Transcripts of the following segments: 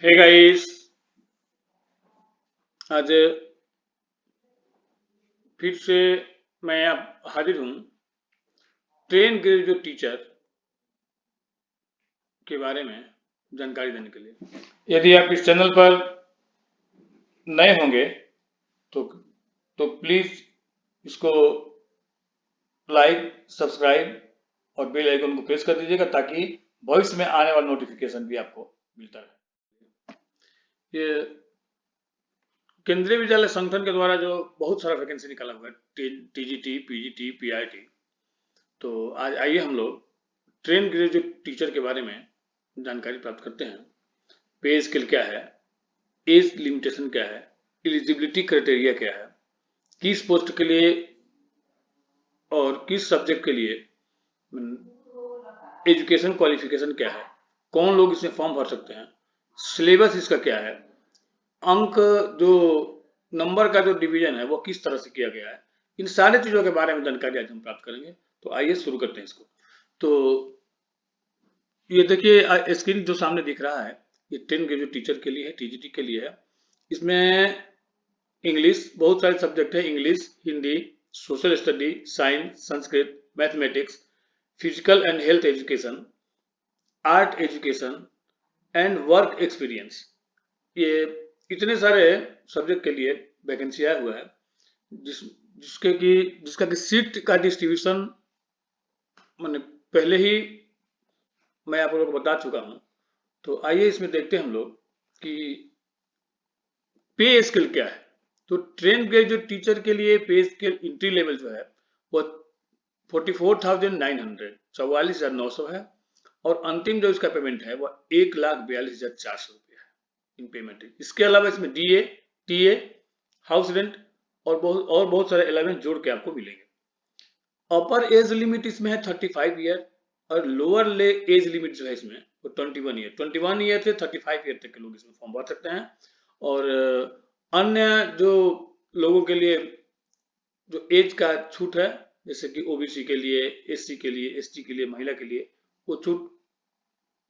Hey guys, आज फिर से मैं अब हाजिर हूँ ट्रेन ग्रेजुएट टीचर के बारे में जानकारी देने के लिए। यदि आप इस चैनल पर नए होंगे तो प्लीज इसको लाइक, सब्सक्राइब और बेल आइकन को प्रेस कर दीजिएगा ताकि भविष्य में आने वाला नोटिफिकेशन भी आपको मिलता रहे। ये केंद्रीय विद्यालय संगठन के द्वारा जो बहुत सारा वैकेंसी निकाला हुआ है, टीजीटी, पीजीटी, पीआईटी, तो आज आइए हम लोग ट्रेन ग्रेजुएट टीचर के बारे में जानकारी प्राप्त करते हैं। पे स्केल क्या है, एज लिमिटेशन क्या है, एलिजिबिलिटी क्राइटेरिया क्या है, किस पोस्ट के लिए और किस सब्जेक्ट के लिए एजुकेशन क्वालिफिकेशन क्या है, कौन लोग इसमें फॉर्म भर सकते हैं, सिलेबस इसका क्या है, अंक जो नंबर का जो डिवीजन है वो किस तरह से किया गया है, इन सारी चीजों के बारे में जानकारी आज हम प्राप्त करेंगे। तो आइए शुरू करते हैं इसको। तो ये देखिए स्क्रीन जो सामने दिख रहा है, ये 10 ग्रेजुएट टीचर के लिए है, टीजीटी के लिए है। इसमें इंग्लिश, बहुत सारे सब्जेक्ट है, English, Hindi, social study, science, Sanskrit, mathematics, physical and health education, art education and work experience. ये इतने सारे सब्जेक्ट के लिए वैकेंसी आया हुआ है, जिसका कि सीट का डिस्ट्रीब्यूशन मैंने पहले ही मैं आप लोगों को बता चुका हूं। तो आइए इसमें देखते हैं हम लोग कि पे स्केल क्या है। तो ट्रेन ग्रेजुएट टीचर के लिए पे स्केल इंट्री लेवल जो है वो 44,900 44,900 है, और अंतिम जो इसका पेमेंट है वो 1,42,400 रुपया है इन पेमेंट। इसके अलावा इसमें डीए, टीए, हाउस रेंट और बहुत सारे एलिमेंट जोड़ के आपको मिलेंगे। अपर एज लिमिट इसमें है 35 ईयर, और लोअर एज लिमिट जो है इसमें वो 21 ईयर। 21 ईयर से 35 ईयर तक के लोग इसमें फॉर्म भर सकते हैं। और अन्य जो लोगों के लिए जो एज का छूट है, जैसे कि ओबीसी के लिए, एससी के लिए, एसटी के लिए, महिला के लिए, वो छूट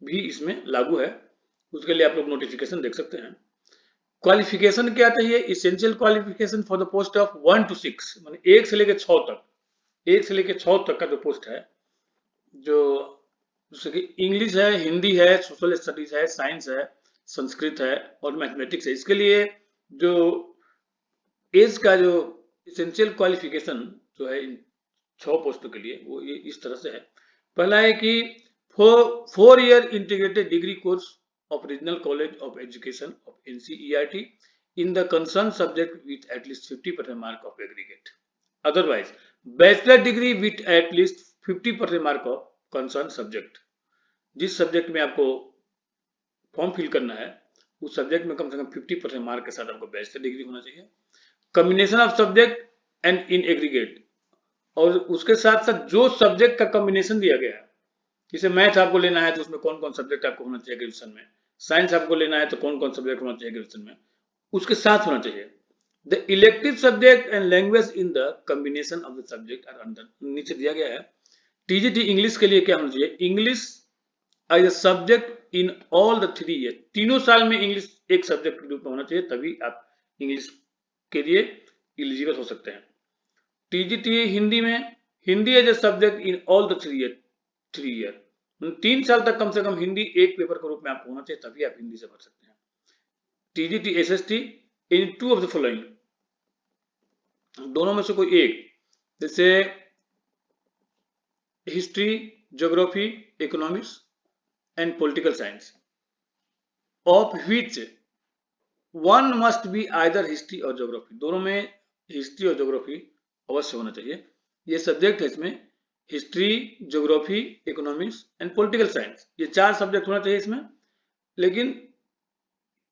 भी इसमें लागू है। उसके लिए आप लोग नोटिफिकेशन देख सकते हैं। क्वालिफिकेशन क्या चाहिए? Essential qualification for the post of 1 to 6, माने 1 से लेकर 6 तक, 1 से लेकर 6 तक का जो पोस्ट है, जो जैसे कि इंग्लिश है, हिंदी है, सोशल स्टडीज है, साइंस है, संस्कृत है और मैथमेटिक्स है। इसके लिए जो एज का जो इसेंशियल क्वालिफिकेशन जो है इन 6 पोस्टों के लिए, वो ये इस तरह से है। पहला है कि 4 year integrated degree course of regional college of education of NCERT in the concerned subject with at least 50% mark of aggregate. Otherwise, bachelor degree with at least 50% mark of concerned subject. जिस subject में आपको form fill करना है उस subject में कम से कम 50% mark के साथ आपको बैचलर डिग्री होना चाहिए। Combination of subject and in aggregate, और उसके साथ साथ जो सब्जेक्ट का कॉम्बिनेशन दिया गया है, जैसे मैथ आपको लेना है तो उसमें कौन कौन सब्जेक्ट आपको होना चाहिए ग्रेजुएशन में, साइंस आपको लेना है तो कौन कौन सब्जेक्ट होना चाहिए ग्रेजुएशन में, उसके साथ होना चाहिए। The elective subject and language in the combination of the subject are under, नीचे दिया गया है। टीजीटी इंग्लिश के लिए क्या होना चाहिए? English as a subject in all the 3 year, तीनों साल में इंग्लिश एक सब्जेक्ट के रूप में होना चाहिए, तभी आप इंग्लिश के लिए एलिजिबल हो सकते हैं। टीजीटी हिंदी में, Hindi as a subject in all the 3 year, 3 साल तक कम से कम हिंदी एक पेपर के रूप में आपको होना चाहिए, तभी आप हिंदी से भर सकते हैं। TGT SST in 2 of the following, दोनों में से कोई एक, जैसे history, geography, economics and political science, of which one must be either history और ज्योग्राफी, दोनों में हिस्ट्री और ज्योग्राफी अवश्य होना चाहिए। ये सब्जेक्ट है इसमें, history, geography, economics and political science, ये 4 सब्जेक्ट होना चाहिए इसमें। लेकिन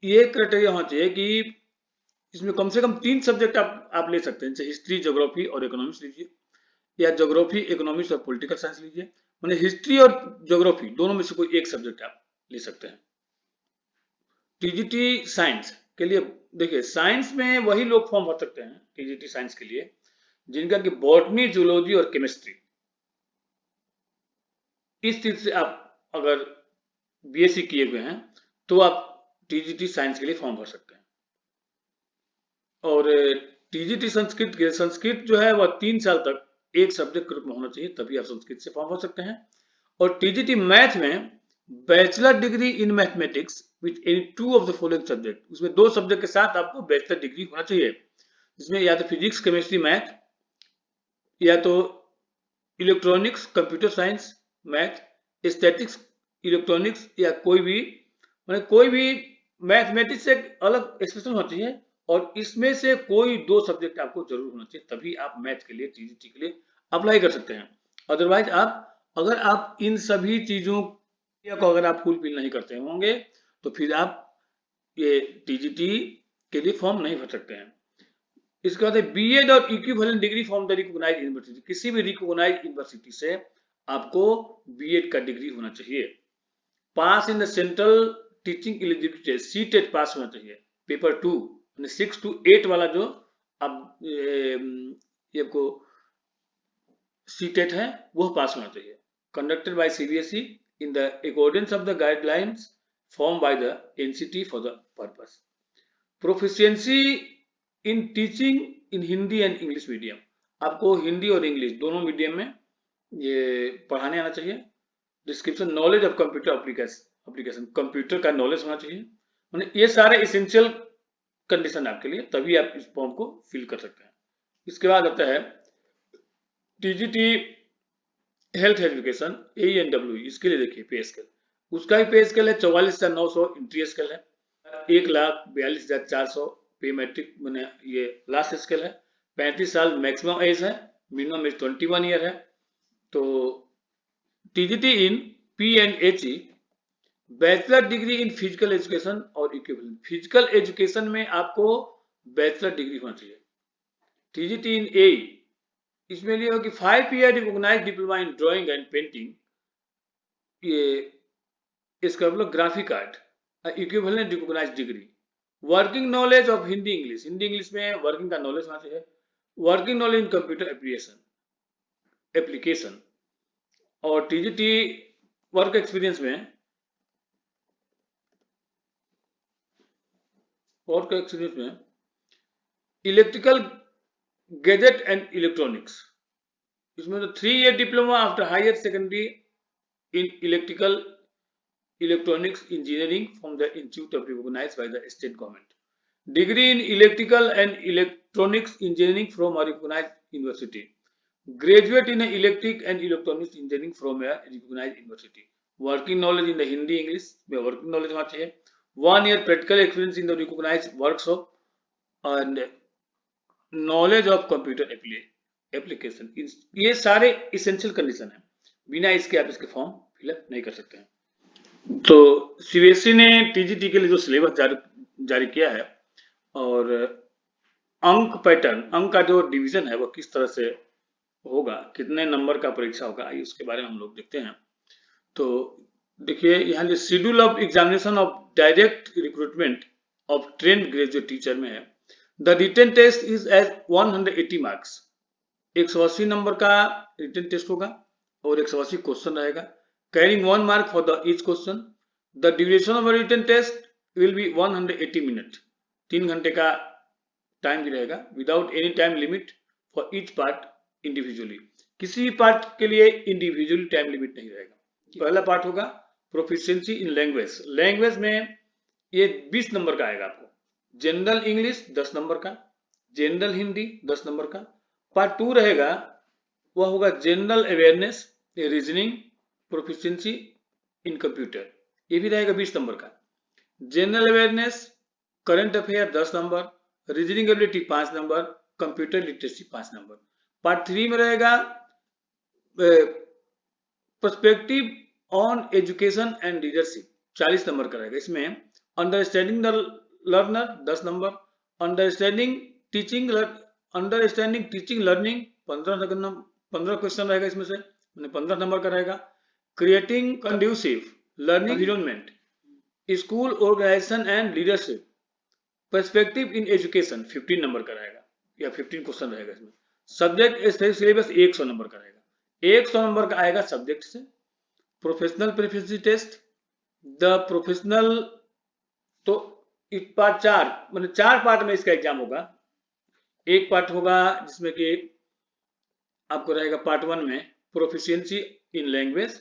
ये क्राइटेरिया होना चाहिए कि इसमें कम से कम 3 सब्जेक्ट आप ले सकते हैं, जैसे हिस्ट्री, ज्योग्राफी और इकोनॉमिक्स लीजिए, या ज्योग्राफी, इकोनॉमिक्स और पॉलिटिकल साइंस लीजिए। माने हिस्ट्री और ज्योग्राफी दोनों में से कोई एक सब्जेक्ट आप ले सकते हैं। टीजीटी साइंस के लिए देखिए, साइंस में वही लोग फॉर्म भर सकते हैं टीजीटी साइंस के लिए जिनका कि बॉटनी, जूलॉजी और केमिस्ट्री, इस चीज से आप अगर बीएससी किए हुए हैं तो आप टीजीटी साइंस के लिए फॉर्म भर सकते हैं। और टीजीटी संस्कृत जो है वह 3 साल तक एक सब्जेक्ट के रूप में होना चाहिए, तभी आप संस्कृत से फॉर्म भर सकते हैं। और टीजीटी मैथ में bachelor degree in mathematics with any 2 of the following subject, उसमें 2 सब्जेक्ट के साथ आपको बैचलर डिग्री होना चाहिए, जिसमें या तो फिजिक्स, केमिस्ट्री, मैथ, या तो electronics, computer science, math, statics, electronics, या कोई भी मैथमेटिक्स से अलग स्पेशल होना चाहिए। और इसमें से कोई 2 सब्जेक्ट आपको जरूर होना चाहिए, तभी आप मैथ के लिए, टीजीटी के लिए अप्लाई कर सकते हैं। अदरवाइज अगर आप इन सभी चीजों को अगर आप फुलफिल नहीं करते होंगे तो फिर आप ये टीजीटी के लिए फॉर्म नहीं भर सकते हैं। इसके बाद बीएड और equivalent degree from the recognised university, किसी भी रिकॉग्नाइज्ड यूनिवर्सिटी से आपको बीएड का डिग्री होना चाहिए। Pass in the central teaching eligibility test, CTET pass होना चाहिए। पेपर 2 यानी 6 to 8 वाला जो अब ये आपको सीटेट है वो पास होना चाहिए। Conducted by CBSE in the accordance of the guidelines form by the NCT for the purpose. Proficiency in teaching in Hindi and English medium, आपको हिंदी और इंग्लिश दोनों मीडियम में ये पढ़ाने आना चाहिए। Description, knowledge of computer application, computer का knowledge होना चाहिए। माने ये सारे इसेंशियल कंडीशन आपके लिए, तभी आप इस फॉर्म को फिल कर सकते हैं। इसके बाद आता है टीजीटी हेल्थ एजुकेशन AENW, इसके लिए देखिए पे स्केल, उसका भी पे स्केल है 44,900, इंट्री स्केल है 1,42,400, पे मैट्रिक मैंने ये लास्ट स्केल है। 35 साल मैक्सिमम एज है, मिनिमम एज 21 ईयर है। तो TGT in PNHE bachelor degree in physical education और इक्विवेलेंट, फिजिकल एजुकेशन में आपको बैचलर डिग्री होना चाहिए। टीजीटी इन AE, इसमें लिए हो कि 5 year recognised diploma in drawing and painting, ये इसका मतलब graphic art, equivalent recognised degree. Working knowledge of Hindi English, Hindi English में वर्किंग का नॉलेज होना चाहिए। Working knowledge in computer application. और टीजीटी वर्क एक्सपीरियंस में इलेक्ट्रिकल गैजेट एंड इलेक्ट्रॉनिक्स, इसमें तो 3 year diploma after higher secondary in electronics engineering from the institute of recognised by the state government. Degree in electrical and electronics engineering from a recognised university. Graduate in electric and electronics engineering from a recognised university. Working knowledge in the Hindi English में working knowledge होना चाहिए। 1 year practical experience in the recognised workshop and knowledge of computer application. ये सारे essential condition है, बिना इसके आप इसके फॉर्म फिलअप नहीं कर सकते हैं। तो सीबीएसई ने टीजीटी के लिए जो सिलेबस जारी किया है और अंक पैटर्न, अंक का जो डिवीजन है वो किस तरह से होगा, कितने नंबर का परीक्षा होगा, आइए उसके बारे में हम लोग देखते हैं। तो देखिए यहाँ जो schedule of examination of direct recruitment of trained graduate teacher में है, the written test is as 180 marks, 180 number का रिटन टेस्ट होगा और 180 क्वेश्चन रहेगा, carrying 1 mark for the each question. The duration of written test will be 180 minute, 3 घंटे का time भी रहेगा, without any time limit for each part individually, किसी भी पार्ट के लिए इंडिविजुअली टाइम लिमिट नहीं रहेगा। पहला पार्ट होगा प्रोफिशिएंसी इन लैंग्वेज, लैंग्वेज में ये 20 नंबर का आएगा आपको। जनरल इंग्लिश 10 नंबर का, जनरल हिंदी 10 नंबर का। पार्ट 2 रहेगा वह होगा general awareness, reasoning, proficiency in computer, ये भी रहेगा 20 नंबर का। General awareness, current affair 10 number, reasoning ability 5 number, computer literacy 5 number. Part 3 में रहेगा perspective on education and leadership, 40 number का रहेगा। इसमें understanding the learner 10 number, understanding teaching learning 15 question रहेगा इसमें से, 15 नंबर का रहेगा। Creating conducive learning environment, school organisation and leadership, perspective in education 15 number का रहेगा या 15 क्वेश्चन रहेगा इसमें। सब्जेक्ट सिलेबस 100 नंबर का रहेगा, 100 नंबर का आएगा सब्जेक्ट से। Professional preference test, the professional तो इस पार्ट 4 मतलब 4 पार्ट में इसका एग्जाम होगा। एक पार्ट होगा जिसमें कि आपको रहेगा पार्ट 1 में प्रोफिशिएंसी इन लैंग्वेज,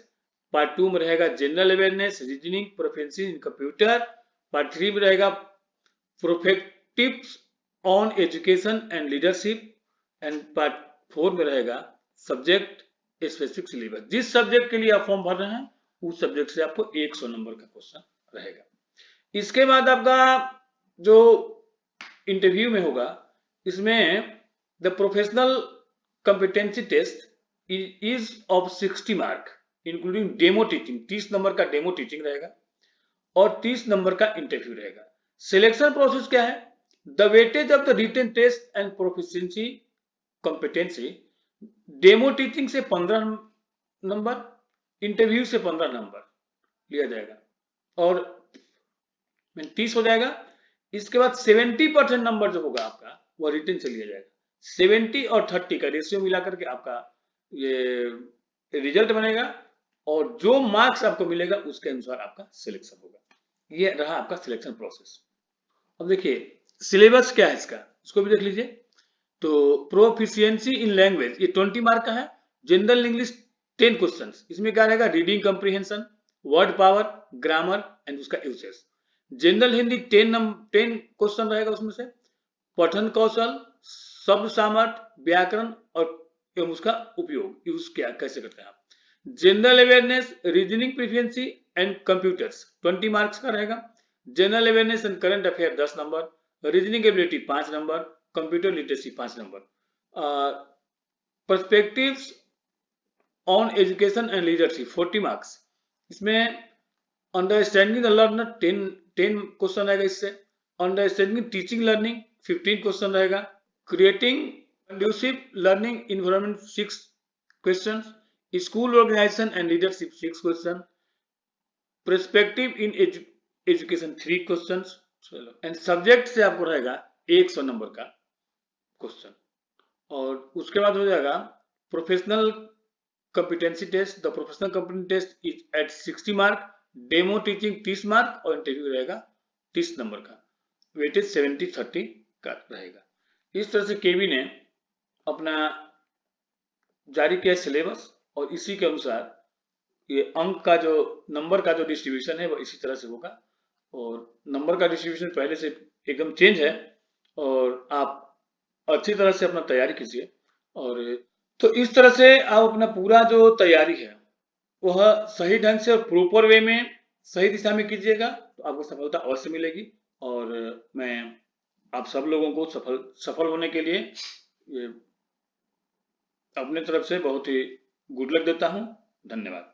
पार्ट 2 में रहेगा general awareness, reasoning, proficiency in computer, part 3 में रहेगा perspectives on education and leadership, and part 4 में रहेगा सब्जेक्ट स्पेसिफिक सिलेबस। जिस सब्जेक्ट के लिए आप फॉर्म भर रहे हैं उस सब्जेक्ट से आपको 100 नंबर का क्वेश्चन रहेगा। इसके बाद आपका जो इंटरव्यू में होगा, इसमें the professional competency test is of 60 mark including demo teaching. 30 number का डेमो टीचिंग रहेगा और 30 नंबर का इंटरव्यू रहेगा। सिलेक्शन प्रोसेस क्या है? The weightage of the written test and proficiency competency, demo teaching से 15 नंबर, इंटरव्यू से 15 नंबर लिया जाएगा और 30 हो जाएगा। इसके बाद 70% नंबर जो होगा आपका वो रिटन से लिया जाएगा। 70 और 30 का रेशियो मिलाकर के आपका ये रिजल्ट बनेगा और जो मार्क्स आपको मिलेगा उसके अनुसार आपका सिलेक्शन होगा। ये रहा आपका सिलेक्शन प्रोसेस। अब देखिए सिलेबस क्या है इसका, इसको भी देख लीजिए। तो प्रोफिशिएंसी इन लैंग्वेज ये 20 मार्क का है। जनरल इंग्लिश 10 क्वेश्चंस, इसमें क्या रहेगा? Reading comprehension, word power, grammar and उसका यूसेज। जनरल हिंदी 10 क्वेश्चन रहेगा उसमें से। पठन कौशल, शब्द सामर्थ्य, व्याकरण और एवं उसका उपयोग, यूज क्या कैसे करते हैं आप। General awareness, reasoning proficiency and computers 20 marks का रहेगा। General awareness and current affair 10 number, reasoning ability 5 number, computer literacy 5 number. Perspectives on education and leadership 40 marks. इसमें अंडरस्टैंडिंग द लर्नर 10 क्वेश्चन रहेगा इससे। अंडरस्टैंडिंग टीचिंग लर्निंग 15 क्वेश्चन रहेगा। Creating conducive learning environment 6 question. School organisation and leadership 6 question. Perspective in education 3 question. And subject से आपको रहेगा 100 number का question. और उसके बाद हो जाएगा professional competency test. The professional competency test is at 60 mark, demo teaching 30 mark और इंटरव्यू रहेगा 30 नंबर का। वेटेज 70-30 का रहेगा। इस तरह से केवी ने अपना जारी किया सिलेबस और इसी के अनुसार ये अंक का जो नंबर का जो डिस्ट्रीब्यूशन है वो इसी तरह से होगा। और नंबर का डिस्ट्रीब्यूशन पहले से एकदम चेंज है और आप अच्छी तरह से अपना तैयारी कीजिए। और तो इस तरह से आप अपना पूरा जो तैयारी है वह सही ढंग से और प्रॉपर वे में सही दिशा में कीजिएगा तो आपको सफलता अवश्य मिलेगी। और मैं आप सब लोगों को सफल होने के लिए ये अपने तरफ से बहुत ही गुड लक देता हूं। धन्यवाद।